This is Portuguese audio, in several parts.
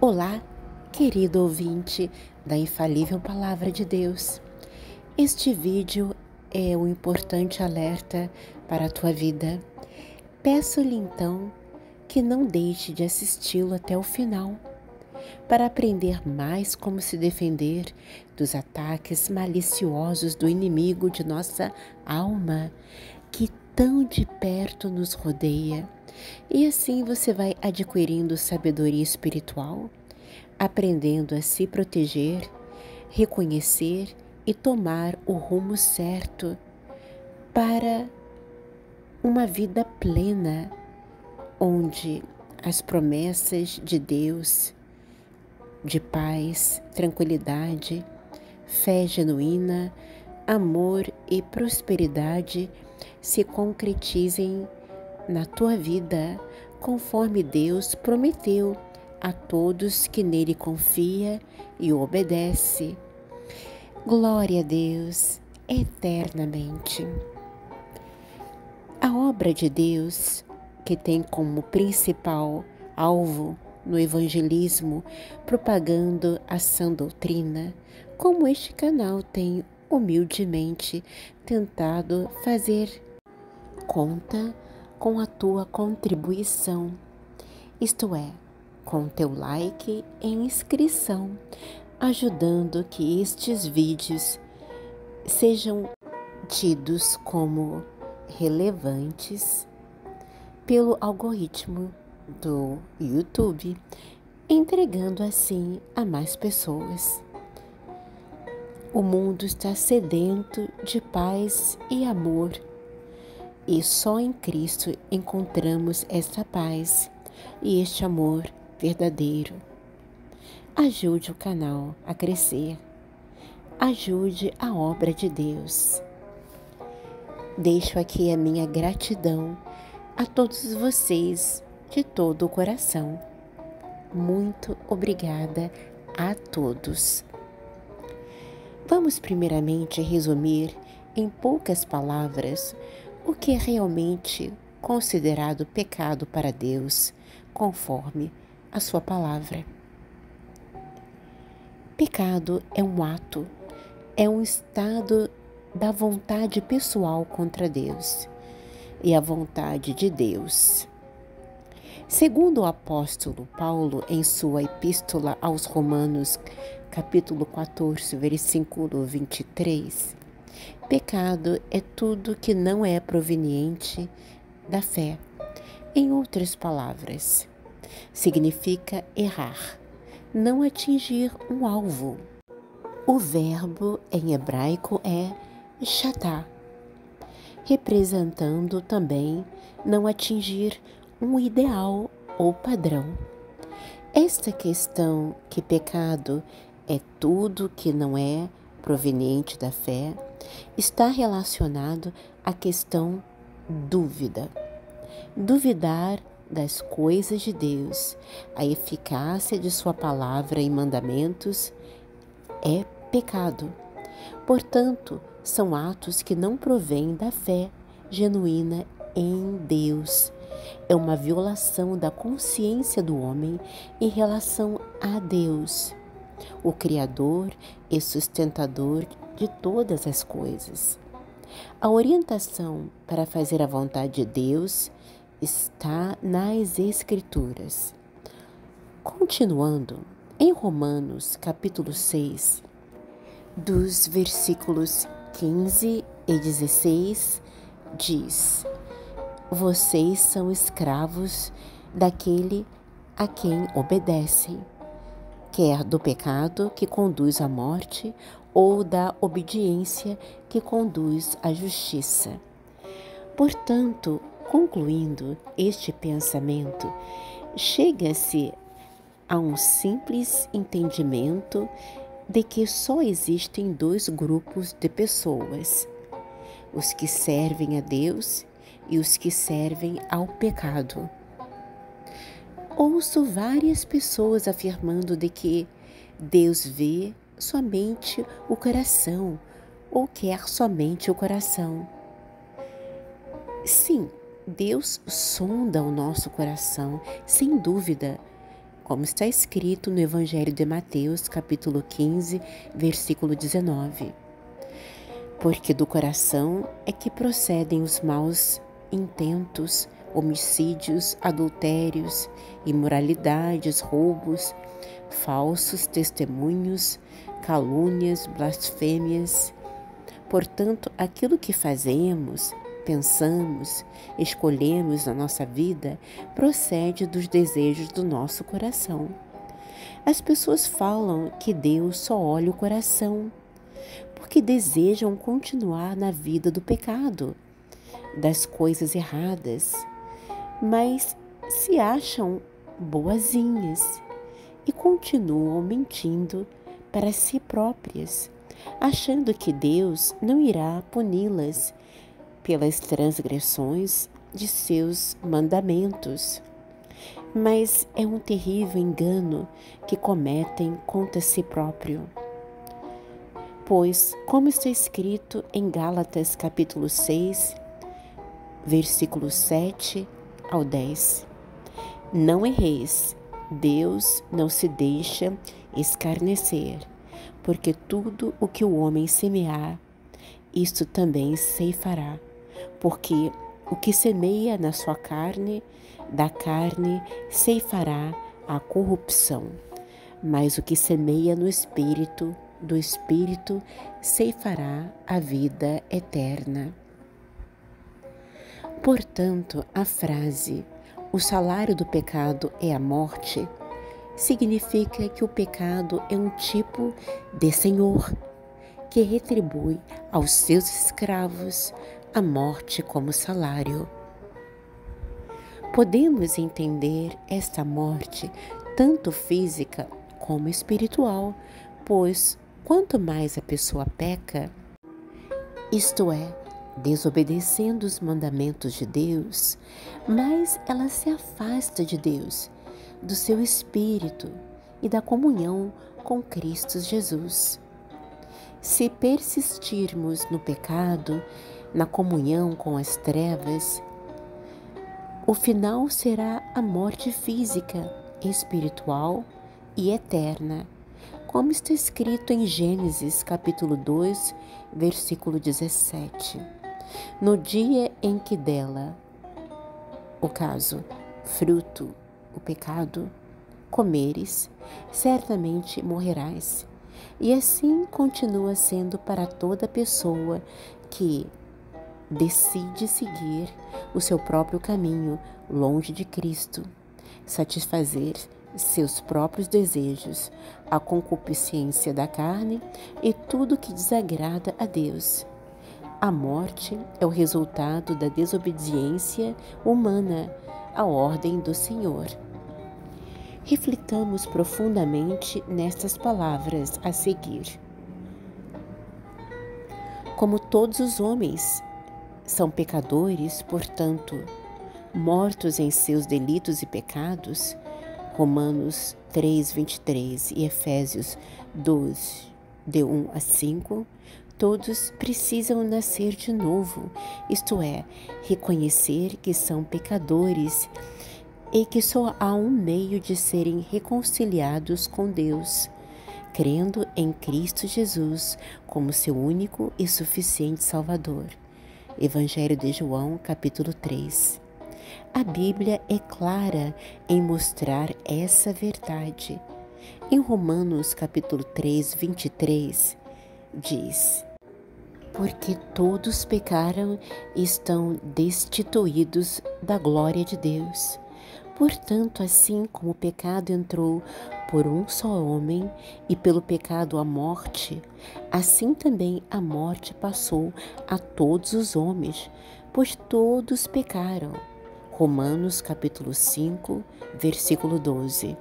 Olá, querido ouvinte da Infalível Palavra de Deus. Este vídeo é um importante alerta para a tua vida. Peço-lhe então que não deixe de assisti-lo até o final, para aprender mais como se defender dos ataques maliciosos do inimigo de nossa alma, que tão de perto nos rodeia. E assim você vai adquirindo sabedoria espiritual, aprendendo a se proteger, reconhecer e tomar o rumo certo para uma vida plena, onde as promessas de Deus, de paz, tranquilidade, fé genuína, amor e prosperidade se concretizem na tua vida, conforme Deus prometeu a todos que nele confia e o obedece. Glória a Deus eternamente. A obra de Deus, que tem como principal alvo no evangelismo, propagando a sã doutrina, como este canal tem humildemente tentado fazer, conta com a tua contribuição, isto é, com teu like e inscrição, ajudando que estes vídeos sejam tidos como relevantes pelo algoritmo do YouTube, entregando assim a mais pessoas. O mundo está sedento de paz e amor, e só em Cristo encontramos esta paz e este amor verdadeiro. Ajude o canal a crescer. Ajude a obra de Deus. Deixo aqui a minha gratidão a todos vocês de todo o coração. Muito obrigada a todos. Vamos primeiramente resumir em poucas palavras o que é realmente considerado pecado para Deus, conforme a sua palavra. Pecado é um ato, é um estado da vontade pessoal contra Deus e a vontade de Deus. Segundo o apóstolo Paulo, em sua epístola aos Romanos, capítulo 14, versículo 23, pecado é tudo que não é proveniente da fé. Em outras palavras, significa errar, não atingir um alvo. O verbo em hebraico é chatá, representando também não atingir um ideal ou padrão. Esta questão que pecado é tudo que não é proveniente da fé está relacionado à questão dúvida. Duvidar das coisas de Deus, a eficácia de sua palavra e mandamentos é pecado. Portanto, são atos que não provêm da fé genuína em Deus. É uma violação da consciência do homem em relação a Deus, o Criador e sustentador de todas as coisas. A orientação para fazer a vontade de Deus está nas Escrituras. Continuando, em Romanos, capítulo 6, dos versículos 15 e 16, diz: vocês são escravos daquele a quem obedecem, quer do pecado que conduz à morte ou da obediência que conduz à justiça. Portanto, concluindo este pensamento, chega-se a um simples entendimento de que só existem dois grupos de pessoas: os que servem a Deus e os que servem ao pecado. Ouço várias pessoas afirmando de que Deus vê somente o coração ou quer somente o coração. Sim, Deus sonda o nosso coração, sem dúvida, como está escrito no Evangelho de Mateus, capítulo 15, versículo 19. Porque do coração é que procedem os maus intentos, homicídios, adultérios, imoralidades, roubos, falsos testemunhos, calúnias, blasfêmias. Portanto, aquilo que fazemos, pensamos, escolhemos na nossa vida procede dos desejos do nosso coração. As pessoas falam que Deus só olha o coração, porque desejam continuar na vida do pecado, das coisas erradas, mas se acham boazinhas e continuam mentindo para si próprias, achando que Deus não irá puni-las pelas transgressões de seus mandamentos. Mas é um terrível engano que cometem contra si próprio. Pois, como está escrito em Gálatas capítulo 6, versículos 7 ao 10, não erreis, Deus não se deixa escarnecer, porque tudo o que o homem semear, isto também ceifará, porque o que semeia na sua carne, da carne ceifará a corrupção, mas o que semeia no Espírito, do Espírito ceifará a vida eterna. Portanto, a frase "o salário do pecado é a morte" significa que o pecado é um tipo de senhor que retribui aos seus escravos a morte como salário. Podemos entender esta morte tanto física como espiritual, pois quanto mais a pessoa peca, isto é, desobedecendo os mandamentos de Deus, mais ela se afasta de Deus, do seu Espírito e da comunhão com Cristo Jesus. Se persistirmos no pecado, na comunhão com as trevas, o final será a morte física, espiritual e eterna, como está escrito em Gênesis capítulo 2, versículo 17. No dia em que dela, o caso, fruto, o pecado, comeres, certamente morrerás. E assim continua sendo para toda pessoa que decide seguir o seu próprio caminho longe de Cristo, satisfazer seus próprios desejos, a concupiscência da carne e tudo que desagrada a Deus. A morte é o resultado da desobediência humana à ordem do Senhor. Reflitamos profundamente nestas palavras a seguir. Como todos os homens são pecadores, portanto, mortos em seus delitos e pecados, Romanos 3:23 e Efésios 2, de 1 a 5, todos precisam nascer de novo, isto é, reconhecer que são pecadores e que só há um meio de serem reconciliados com Deus, crendo em Cristo Jesus como seu único e suficiente Salvador. Evangelho de João, capítulo 3. A Bíblia é clara em mostrar essa verdade. Em Romanos, capítulo 3, 23, diz: porque todos pecaram e estão destituídos da glória de Deus. Portanto, assim como o pecado entrou por um só homem e pelo pecado a morte, assim também a morte passou a todos os homens, pois todos pecaram. Romanos capítulo 5, versículo 12.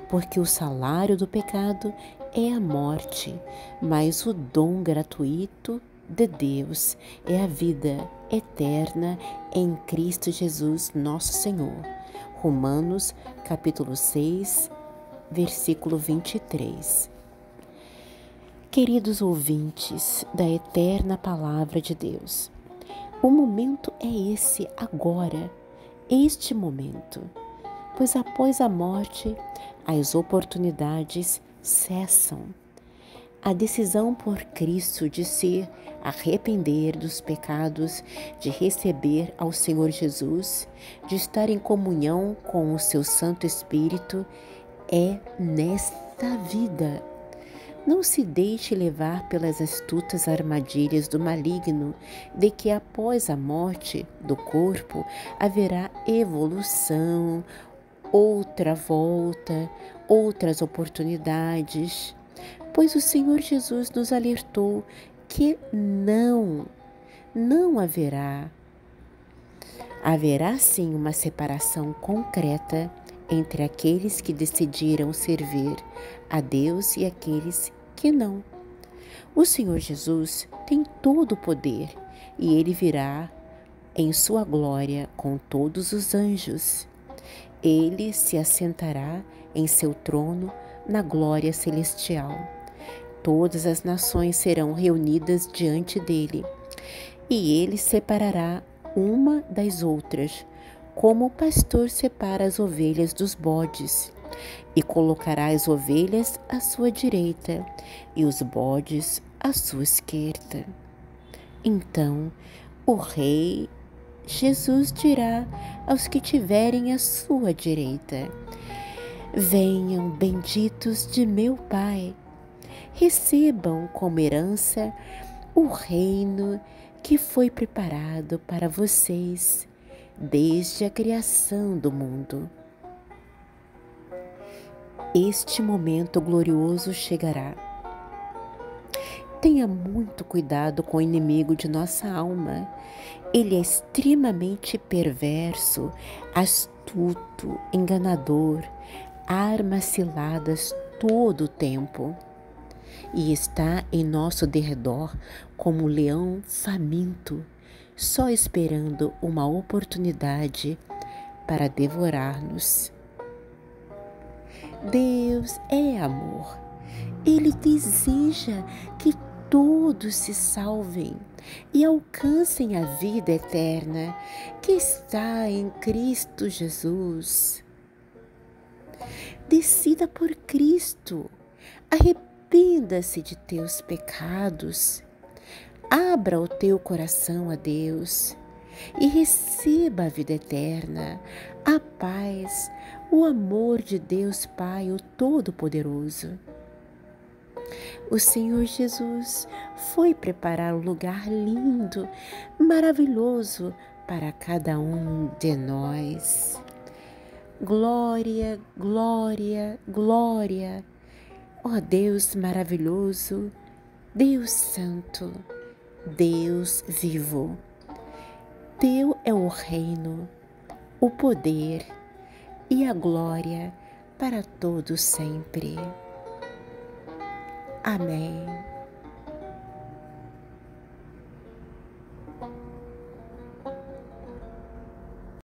Porque o salário do pecado é a morte, mas o dom gratuito de Deus é a vida eterna em Cristo Jesus, nosso Senhor. Romanos capítulo 6, versículo 23. Queridos ouvintes da eterna Palavra de Deus, o momento é esse agora, este momento, pois após a morte, as oportunidades cessam. A decisão por Cristo de se arrepender dos pecados, de receber ao Senhor Jesus, de estar em comunhão com o seu Santo Espírito, é nesta vida. Não se deixe levar pelas astutas armadilhas do maligno, de que após a morte do corpo haverá evolução, outra volta, outras oportunidades. Pois o Senhor Jesus nos alertou que não haverá. Haverá sim uma separação concreta entre aqueles que decidiram servir a Deus e aqueles que não. O Senhor Jesus tem todo o poder e Ele virá em sua glória com todos os anjos. Ele se assentará em seu trono na glória celestial. Todas as nações serão reunidas diante dele, e ele separará uma das outras, como o pastor separa as ovelhas dos bodes, e colocará as ovelhas à sua direita e os bodes à sua esquerda. Então, o Rei Jesus dirá aos que tiverem à sua direita: venham, benditos de meu Pai, recebam como herança o reino que foi preparado para vocês desde a criação do mundo. Este momento glorioso chegará. Tenha muito cuidado com o inimigo de nossa alma. Ele é extremamente perverso, astuto, enganador, arma ciladas todo o tempo. E está em nosso derredor como um leão faminto, só esperando uma oportunidade para devorar-nos. Deus é amor. Ele deseja que todos se salvem e alcancem a vida eterna que está em Cristo Jesus. Decida por Cristo. Arrependa-se de teus pecados. Abra o teu coração a Deus e receba a vida eterna, a paz, o amor de Deus Pai, o Todo-Poderoso. O Senhor Jesus foi preparar um lugar lindo, maravilhoso para cada um de nós. Glória, glória, glória. Ó Deus maravilhoso, Deus santo, Deus vivo. Teu é o reino, o poder e a glória para todos sempre. Amém.